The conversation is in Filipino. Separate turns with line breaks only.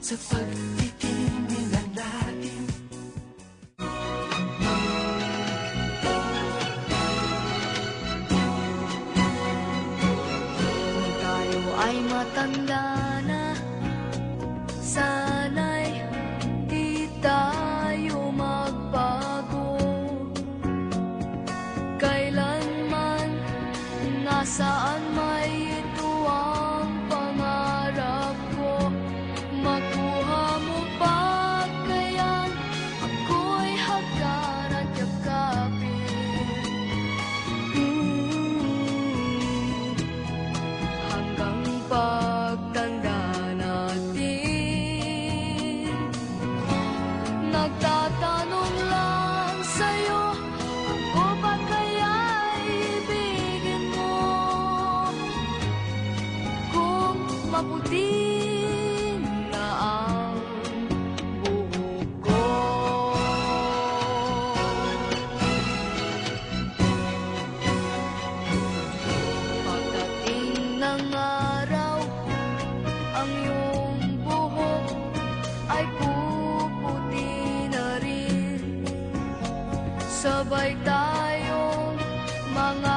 sa pagtitinginan natin.
Kung tayo ay matanda na, sana'y di tayo magbago. Kailanman, nasaan may ito ang pangarap ko. Makuha mo ba kayang ako'y hagkan at yakapin? Hanggang pagtanda natin, nagtatanong lang sa'yo, ako ba kaya ibigin mo? Kung maputi na ang buhok ko, pagdating ng araw, ang iyong buhok ay puputi na rin. Sabay tayong mga